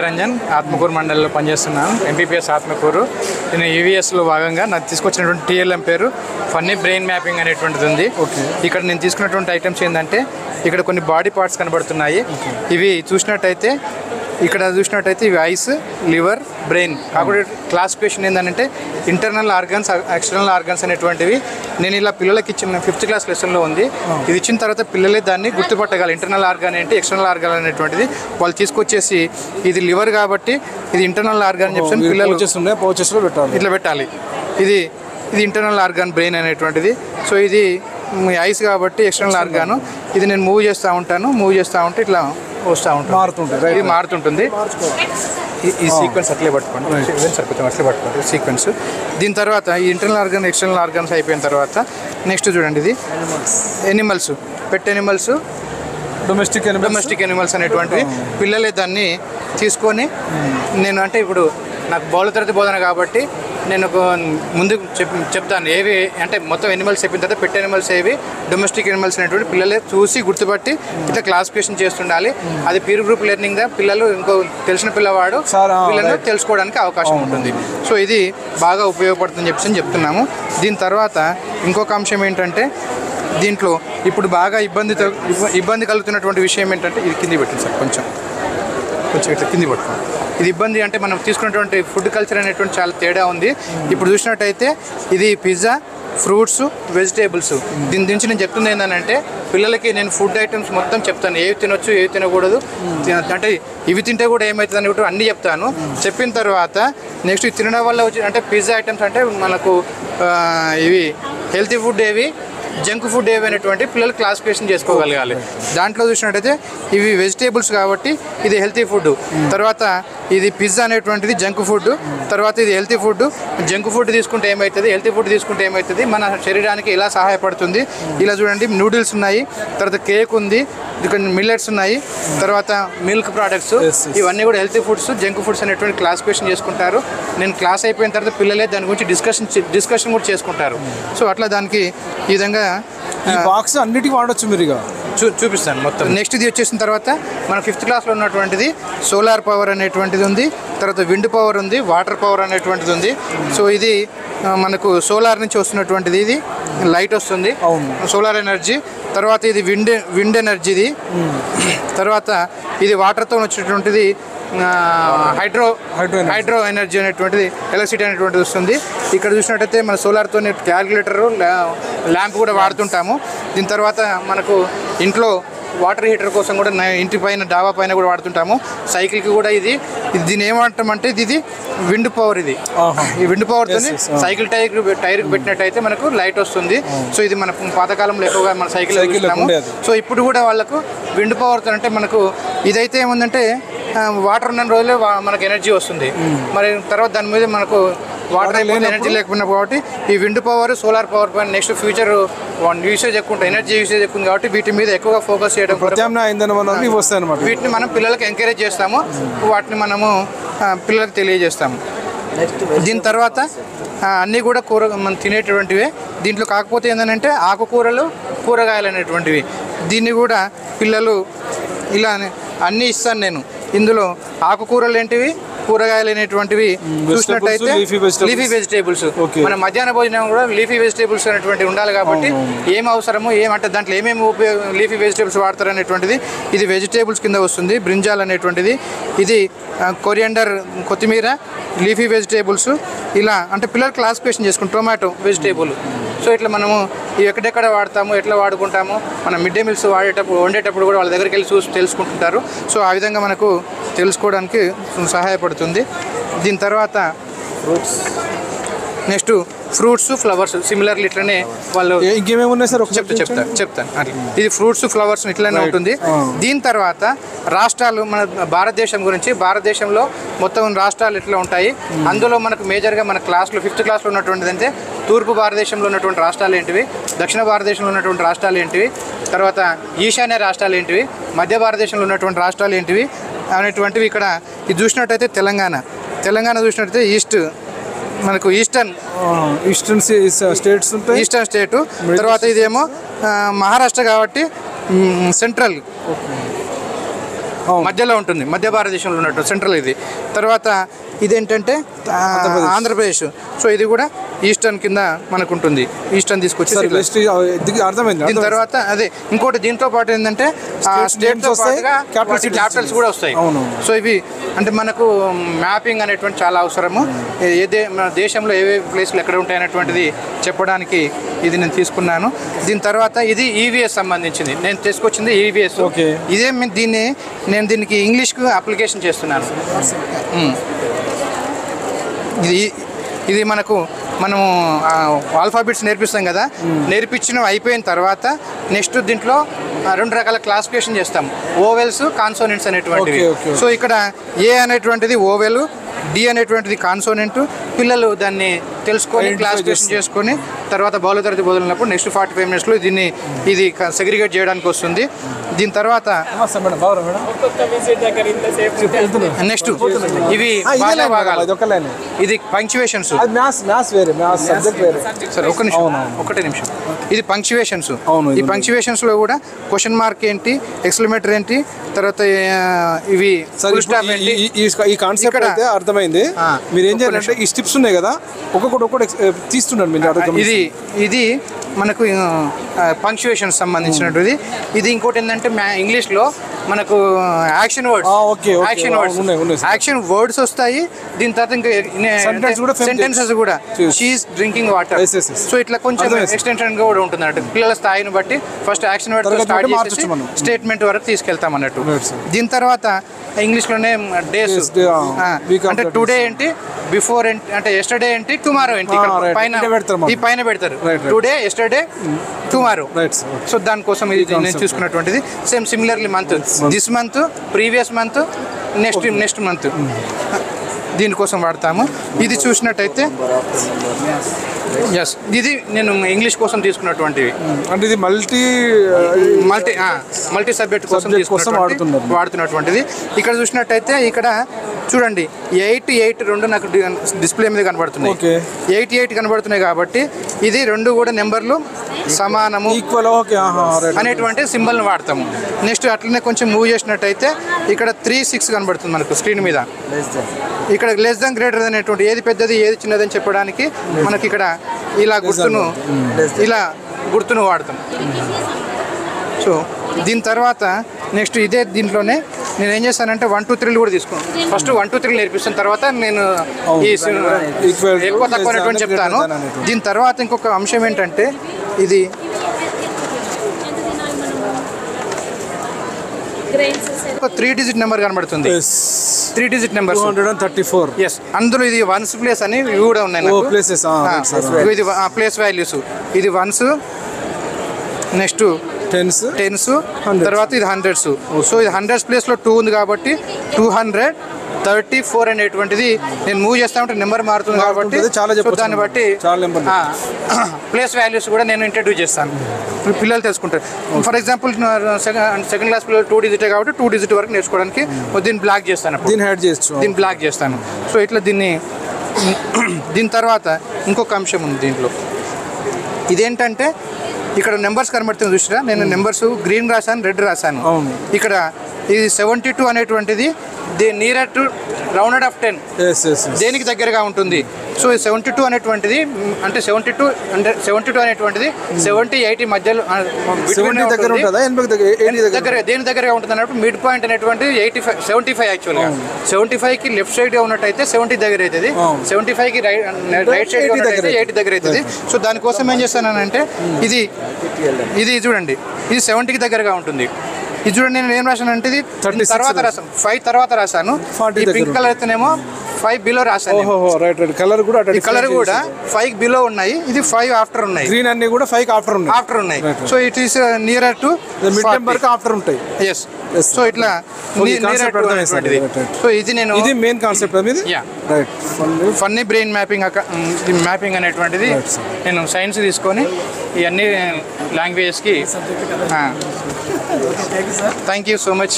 రంజన్ ఆత్మకూరు మండలిలో పనిచేస్తున్నాను. ఎంపీపీఎస్ ఆత్మకూరు. నేను ఈవీఎస్లో భాగంగా నాకు తీసుకొచ్చినటువంటి టీఎల్ఎం పేరు ఫన్నీ బ్రెయిన్ మ్యాపింగ్ అనేటువంటిది ఉంది. ఇక్కడ నేను తీసుకున్నటువంటి ఐటమ్స్ ఏంటంటే ఇక్కడ కొన్ని బాడీ పార్ట్స్ కనబడుతున్నాయి. ఇవి చూసినట్టయితే ఇవి ఐస్, లివర్, బ్రెయిన్. కాకపోతే క్లాసిఫికేషన్ ఏంటంటే ఇంటర్నల్ ఆర్గన్స్, ఎక్స్టర్నల్ ఆర్గన్స్ అనేటువంటివి నేను ఇలా పిల్లలకి ఇచ్చిన 5th క్లాస్ లెసన్లో ఉంది. ఇది ఇచ్చిన తర్వాత పిల్లలే దాన్ని గుర్తుపట్టగలరు. ఇంటర్నల్ ఆర్గాన్ ఏంటి, ఎక్స్టర్నల్ ఆర్గాన్ అనేటువంటిది వాళ్ళు తీసుకొచ్చేసి ఇది లివర్ కాబట్టి ఇది ఇంటర్నల్ ఆర్గాన్ అని చెప్పి పిల్లలు ఇట్లా పెట్టాలి. ఇది ఇంటర్నల్ ఆర్గాన్ బ్రెయిన్ అనేటువంటిది. సో ఇది ఐస్ కాబట్టి ఎక్స్టర్నల్ ఆర్గాను. ఇది నేను మూవ్ చేస్తూ ఉంటే ఇట్లా వస్తూ ఉంటుంది, ఇది మారుతుంటుంది. ఈ సీక్వెన్స్ అట్లే పట్టుకోండి, అట్లే పట్టుకోండి సీక్వెన్స్. దీని తర్వాత ఈ ఇంటర్నల్ ఆర్గాన్, ఎక్స్టర్నల్ ఆర్గాన్స్ అయిపోయిన తర్వాత నెక్స్ట్ చూడండి, ఇది ఎనిమల్స్, పెట్ ఎనిమల్స్, డొమెస్టిక్ ఎనిమల్స్ అనేటువంటివి. పిల్లలే దాన్ని తీసుకొని నేను అంటే ఇప్పుడు నాకు బౌల తరగతి బోధన కాబట్టి నేను ముందు చెప్తాను ఏవి అంటే మొత్తం ఎనిమల్స్ చెప్పిన తర్వాత పెట్ ఎనిమల్స్ ఏవి, డొమెస్టిక్ ఎనిమల్స్ అనేటువంటి పిల్లలే చూసి గుర్తుపట్టి ఇట్లా క్లాసిఫికేషన్ చేస్తుండాలి. అది పీర్ గ్రూప్ లెర్నింగ్గా పిల్లలు ఇంకో తెలిసిన పిల్లవాడు పిల్లలు తెలుసుకోవడానికి అవకాశం ఉంటుంది. సో ఇది బాగా ఉపయోగపడుతుందని చెప్పి చెప్తున్నాము. దీని తర్వాత ఇంకొక అంశం ఏంటంటే దీంట్లో ఇప్పుడు బాగా ఇబ్బంది కలుగుతున్నటువంటి విషయం ఏంటంటే ఇది కింది పెట్టండి సార్, కొంచెం ఇట్లా కింది పట్టుకోండి. ఇది ఇబ్బంది అంటే మనం తీసుకున్నటువంటి ఫుడ్ కల్చర్ అనేటువంటి చాలా తేడా ఉంది. ఇప్పుడు చూసినట్టయితే ఇది పిజ్జా, ఫ్రూట్స్, వెజిటేబుల్స్. దీని నుంచి నేను చెప్తుంది ఏంటంటే పిల్లలకి నేను ఫుడ్ ఐటమ్స్ మొత్తం చెప్తాను, ఏవి తినొచ్చు ఏవి తినకూడదు, అంటే ఇవి తింటే కూడా ఏమవుతుంది అని కూడా అన్నీ చెప్తాను. చెప్పిన తర్వాత నెక్స్ట్ తినడం వల్ల వచ్చి అంటే పిజ్జా ఐటమ్స్ అంటే మనకు ఇవి హెల్తీ ఫుడ్ ఏవి, జంక్ ఫుడ్ ఏవైనటువంటి పిల్లలు క్లాసిఫికేషన్ చేసుకోగలగాలి. దాంట్లో చూసినట్టయితే ఇవి వెజిటేబుల్స్ కాబట్టి ఇది హెల్తీ ఫుడ్, తర్వాత ఇది పిజ్జా అనేటువంటిది జంక్ ఫుడ్, తర్వాత ఇది హెల్తీ ఫుడ్. జంక్ ఫుడ్ తీసుకుంటే ఏమవుతుంది, హెల్తీ ఫుడ్ తీసుకుంటే ఏమవుతుంది, మన శరీరానికి ఎలా సహాయపడుతుంది. ఇలా చూడండి, నూడిల్స్ ఉన్నాయి, తర్వాత కేక్ ఉంది, మిల్లెట్స్ ఉన్నాయి, తర్వాత మిల్క్ ప్రోడక్ట్స్, ఇవన్నీ కూడా హెల్తీ ఫుడ్స్, జంక్ ఫుడ్స్ అనేటువంటి క్లాసిఫికేషన్ చేసుకుంటారు. నేను క్లాస్ అయిపోయిన తర్వాత పిల్లలే దాని గురించి డిస్కషన్ కూడా చేసుకుంటారు. సో అట్లా దానికి ఈ విధంగా ఈ బాక్స్ అన్నిటికీ వాడచ్చు. మీరు ఇక చూపిస్తాను మొత్తం. నెక్స్ట్ ఇది వచ్చేసిన తర్వాత మన 5th క్లాస్లో ఉన్నటువంటిది సోలార్ పవర్ అనేటువంటిది ఉంది, తర్వాత విండ్ పవర్ ఉంది, వాటర్ పవర్ అనేటువంటిది ఉంది. సో ఇది మనకు సోలార్ నుంచి వస్తున్నటువంటిది, ఇది లైట్ వస్తుంది, సోలార్ ఎనర్జీ. తర్వాత ఇది విండ్ ఎనర్జీది. తర్వాత ఇది వాటర్తో వచ్చేటువంటిది హైడ్రో ఎనర్జీ అనేటువంటిది, ఎలక్ట్రిసిటీ అనేటువంటిది వస్తుంది. ఇక్కడ చూసినట్టయితే మన సోలార్తో క్యాలిక్యులేటరు, ల్యాంప్ కూడా వాడుతుంటాము. దీని తర్వాత మనకు ఇంట్లో వాటర్ హీటర్ కోసం కూడా ఇంటి పైన డాబా పైన కూడా వాడుతుంటాము. సైకిల్కి కూడా ఇది దీన్ని ఏమంటామంటే ఇది విండ్ పవర్. ఇది ఈ విండ్ పవర్తో సైకిల్ టైర్కి పెట్టినట్టయితే మనకు లైట్ వస్తుంది. సో ఇది మన పాతకాలంలో ఎక్కువగా మన సైకిల్ చూస్తాము. సో ఇప్పుడు కూడా వాళ్ళకు విండ్ పవర్తో అంటే మనకు ఇదైతే ఏముందంటే వాటర్ ఉన్న రోజులే మనకు ఎనర్జీ వస్తుంది. మరి తర్వాత దాని మీద మనకు వాటర్ ఎనర్జీ లేకపోయినా కాబట్టి ఈ విండ్ పవర్, సోలార్ పవర్ పైన నెక్స్ట్ ఫ్యూచర్ యూసేజ్ ఎక్కువ ఉంటుంది, ఎనర్జీ యూసేజ్ ఎక్కువ ఉంది కాబట్టి వీటి మీద ఎక్కువగా ఫోకస్ చేయడం, వీటిని మనం పిల్లలకి ఎంకరేజ్ చేస్తాము, వాటిని మనము పిల్లలకు తెలియజేస్తాము. దీని తర్వాత అన్నీ కూడా మనం తినేటువంటివే. దీంట్లో కాకపోతే ఏంటంటే ఆకుకూరలు, కూరగాయలు అనేటువంటివి. దీన్ని కూడా పిల్లలు ఇలా అన్నీ ఇస్తాను నేను. ఇందులో ఆకుకూరలు ఏంటివి, కూరగాయలు అనేటువంటివి చూసినట్టయితే లీఫీ వెజిటేబుల్స్. మన మధ్యాహ్న భోజనం కూడా లీఫీ వెజిటేబుల్స్ అనేటువంటివి ఉండాలి కాబట్టి ఏం అవసరమో ఏమంటే దాంట్లో ఏమేమి లీఫీ వెజిటేబుల్స్ వాడతారు అనేటువంటిది ఇది వెజిటేబుల్స్ కింద వస్తుంది. బ్రింజాల్ అనేటువంటిది, ఇది కొరియండర్, కొత్తిమీర, లీఫీ వెజిటేబుల్స్. ఇలా అంటే పిల్లలు క్లాసిఫికేషన్ చేసుకుంటాం. Tomato vegetable. సో ఇట్లా మనము ఎక్కడెక్కడ వాడతాము, ఎట్లా వాడుకుంటాము, మనం మిడ్ డే మీల్స్ వండేటప్పుడు కూడా వాళ్ళ దగ్గరికి వెళ్ళి చూసి తెలుసుకుంటుంటారు. సో ఆ విధంగా మనకు తెలుసుకోవడానికి సహాయపడుతుంది. దీని తర్వాత నెక్స్ట్ ఫ్రూట్స్, ఫ్లవర్స్ సిమిలర్లీ ఇట్లనే వాళ్ళు ఇంకేమేమి ఉన్నాయి సార్ చెప్తాను అట్లా. ఇది ఫ్రూట్స్, ఫ్లవర్స్ ఇట్లనే ఉంటుంది. దీని తర్వాత రాష్ట్రాలు, మన భారతదేశంలో మొత్తం రాష్ట్రాలు ఎట్లా ఉంటాయి, అందులో మనకు మేజర్గా మన క్లాస్లో 5th క్లాస్లో ఉన్నటువంటిది అంటే తూర్పు భారతదేశంలో ఉన్నటువంటి రాష్ట్రాలు ఏంటివి, దక్షిణ భారతదేశంలో ఉన్నటువంటి రాష్ట్రాలు ఏంటివి, తర్వాత ఈశాన్య రాష్ట్రాలు ఏంటివి, మధ్య భారతదేశంలో ఉన్నటువంటి రాష్ట్రాలు ఏంటివి అనేటువంటివి. ఇక్కడ ఇది చూసినట్టయితే తెలంగాణ చూసినట్టయితే మనకు ఈస్టర్న్ స్టేట్స్ ఉంటాయి, ఈస్టర్న్ స్టేటు. తర్వాత ఇదేమో మహారాష్ట్ర కాబట్టి సెంట్రల్. మధ్యలో ఉంటుంది, మధ్య భారతదేశంలో ఉన్నట్టు సెంట్రల్ ఇది. తర్వాత ఇదేంటంటే ఆంధ్రప్రదేశ్. సో ఇది కూడా ఈస్టర్న్ కింద మనకు ఉంటుంది. ఈస్టర్న్ తీసుకొచ్చి అర్థమైంది. దీని తర్వాత అదే ఇంకోటి దీంతో పాటు ఏంటంటే స్టేట్ క్యాపిటల్స్ కూడా వస్తాయి. సో ఇవి అంటే మనకు మ్యాపింగ్ అనేటువంటి చాలా అవసరము. మన దేశంలో ఏవే ప్లేస్లు ఎక్కడ ఉంటాయి అనేటువంటిది చెప్పడానికి ఇది నేను తీసుకున్నాను. దీని తర్వాత ఇది ఈవీఎస్ సంబంధించింది, నేను తీసుకొచ్చింది ఈవీఎస్. ఇదే నేను దీనికి ఇంగ్లీష్కు అప్లికేషన్ చేస్తున్నాను. ఇది మనము ఆల్ఫాబెట్స్ నేర్పిస్తాం కదా, నేర్పించిన అయిపోయిన తర్వాత నెక్స్ట్ దీంట్లో 2 రకాల క్లాసిఫికేషన్ చేస్తాం, ఓవెల్స్, కాన్సోనెంట్స్ అనేటువంటివి. సో ఇక్కడ ఏ అనేటువంటిది ఓవెల్, డి అనేటువంటిది కాన్సోనెంట్. పిల్లలు దాన్ని తెలుసుకొని క్లాసిఫికేషన్ చేసుకొని తర్వాత బౌల తరగతి బదులున్నప్పుడు నెక్స్ట్ 45 మినిట్స్లో ఇది సెగ్రిగేట్ చేయడానికి వస్తుంది. దీని తర్వాత నెక్స్ట్ ఇవి ఇది పంక్చువేషన్స్. సరే ఒకటే నిమిషం. ఇది పంక్చువేషన్స్. ఈ పంక్చువేషన్స్ లో కూడా క్వశ్చన్ మార్క్ ఏంటి, ఎక్స్క్లమేటర్ ఏంటి, తర్వాత ఇవి ఈ కాన్సెప్ట్ అయితే అర్థమైంది. మీరు ఏం చేయాలంటే ఈ స్టిప్స్ ఉన్నాయి కదా, ఒక్కొక్కటి తీస్తున్నాడు మీరు. ఇది మనకు పంక్చువేషన్ సంబంధించినటువంటిది. ఇది ఇంకోటి ఏంటంటే ఇంగ్లీష్లో మనకు యాక్షన్ వర్డ్స్ వస్తాయి. దీని తర్వాత ఇంకా సెంటెన్సెస్ కూడా, షీఈస్ డ్రింకింగ్ వాటర్. సో ఇట్లా కొంచెం ఎక్స్టెన్షన్ కూడా ఉంటుంది అన్నట్టు. పిల్లల స్థాయిని బట్టి ఫస్ట్ యాక్షన్ వర్డ్ స్టార్ట్ చేసి స్టేట్మెంట్ వరకు తీసుకెళ్తాం అన్నట్టు. దీని తర్వాత ఇంగ్లీష్లోనే డేస్ అంటే టుడే ఏంటి, బిఫోర్ ఏంటి, అంటే ఎస్టర్డే ఏంటి, టుమారో ఏంటి, పైన పెడతారు. Today, yesterday, tomorrow. సో దానికోసం ఇది నేను చూసుకున్నటువంటిది. Same similarly month, this month, previous month, next month, దీనికోసం వాడతాము. ఇది చూసినట్టయితే ఇది నేను ఇంగ్లీష్ కోసం తీసుకున్నటువంటివి. అంటే ఇది మల్టీ సబ్జెక్ట్ కోసం వాడుతున్నటువంటిది. ఇక్కడ చూసినట్టయితే ఇక్కడ చూడండి 8 రెండు నాకు డిస్ప్లే మీద కనబడుతున్నాయి. 8 కనబడుతున్నాయి కాబట్టి ఇది 2 కూడా నెంబర్లు సమానము, ఈక్వల్ అనేటువంటి సింబల్ని వాడతాము. నెక్స్ట్ అట్లనే కొంచెం మూవ్ చేసినట్టయితే ఇక్కడ 3, 6 కనబడుతుంది మనకు స్క్రీన్ మీద. ఇక్కడ లెస్ దాన్, గ్రేటర్ దాన్ అనేటువంటి ఏది పెద్దది ఏది చిన్నదని చెప్పడానికి మనకి ఇక్కడ ఇలా గుర్తును వాడతాం. సో దీని తర్వాత నెక్స్ట్ ఇదే దీంట్లోనే నేను ఏం చేస్తానంటే 1, 2, 3 కూడా తీసుకున్నాను. ఫస్ట్ 1, 2, 3 నేర్పిస్తాను, తర్వాత నేను ఈ ఎక్కువ తక్కువ అనేటువంటి చెప్తాను. దీని తర్వాత ఇంకొక అంశం ఏంటంటే ఇది ఒక 3 డిజిట్ నెంబర్ కనబడుతుంది. 3 డిజిట్ నెంబర్ 234. ఎస్, అందులో ఇది వన్స్ ప్లేస్ అని ఇవి కూడా ఉన్నాయి. ఇది ప్లేస్ వాల్యూస్. ఇది వన్స్, నెక్స్ట్ టెన్స్, తర్వాత ఇది హండ్రెడ్స్. సో ఇది హండ్రెడ్స్ ప్లేస్లో 2 ఉంది కాబట్టి 234 అనేటువంటిది నేను మూవ్ చేస్తా ఉంటే నెంబర్ మారుతుంది కాబట్టి దాన్ని బట్టి ప్లేస్ వాల్యూస్ కూడా నేను ఇంట్రడ్యూస్ చేస్తాను, పిల్లలు తెలుసుకుంటారు. ఫర్ ఎగ్జాంపుల్ సెకండ్ క్లాస్ పిల్లలు 2 డిజిటే కాబట్టి 2 డిజిట్ వరకు నేర్చుకోవడానికి దీన్ని బ్లాక్ చేస్తాను, దీన్ని బ్లాక్ చేస్తాను. సో ఇట్లా దీని తర్వాత ఇంకొక అంశం ఉంది దీంట్లో. ఇదేంటంటే ఇక్కడ నెంబర్స్ కనబడుతుంది చూసిరా, నేను నెంబర్స్ గ్రీన్ రాశాను, రెడ్ రాశాను. ఇక్కడ ఇది 72 అనేటువంటిది నియర్ టు రౌండెడ్ ఆఫ్ 10 దేనికి దగ్గరగా ఉంటుంది. సో 72 అనేటువంటిది అంటే 72 అనేటువంటిది 70-80 మధ్యలో దేని దగ్గరగా ఉంటుంది అన్నప్పుడు మిడ్ పాయింట్ అనేటువంటి 75 యాక్చువల్గా 75కి లెఫ్ట్ సైడ్గా ఉన్నట్టయితే 70 దగ్గర అవుతుంది, 75కి రైట్ సైడ్ 80 దగ్గర అవుతుంది. సో దానికోసం ఏం చేస్తానంటే ఇది చూడండి, ఇది 70కి దగ్గరగా ఉంటుంది. ఇది చూడండి, నేను ఏం రాశాను అంటే ఇది తర్వాత రాశాను, 5 తర్వాత రాశాను. ఈ పింక్ కలర్ అయితేనేమో 5 బిలో రాశాను. కలర్ కూడా 5 బిలో ఉన్నాయి, ఇది 5 ఆఫ్టర్ ఉన్నాయి. గ్రీన్ అన్ని కూడా 5 ఆఫ్టర్ ఉన్నాయి. So it is near to mid number కి ఆఫ్టర్ ఉంటాయి. ఎస్, సో ఇట్లా సో ఇది మెయిన్ కాన్సెప్ట్ అనేది. ఫన్నీ బ్రెయిన్ మ్యాపింగ్ అనేటువంటిది నేను సైన్స్ తీసుకొని ఇవన్నీ లాంగ్వేజెస్కి. Thank you so much.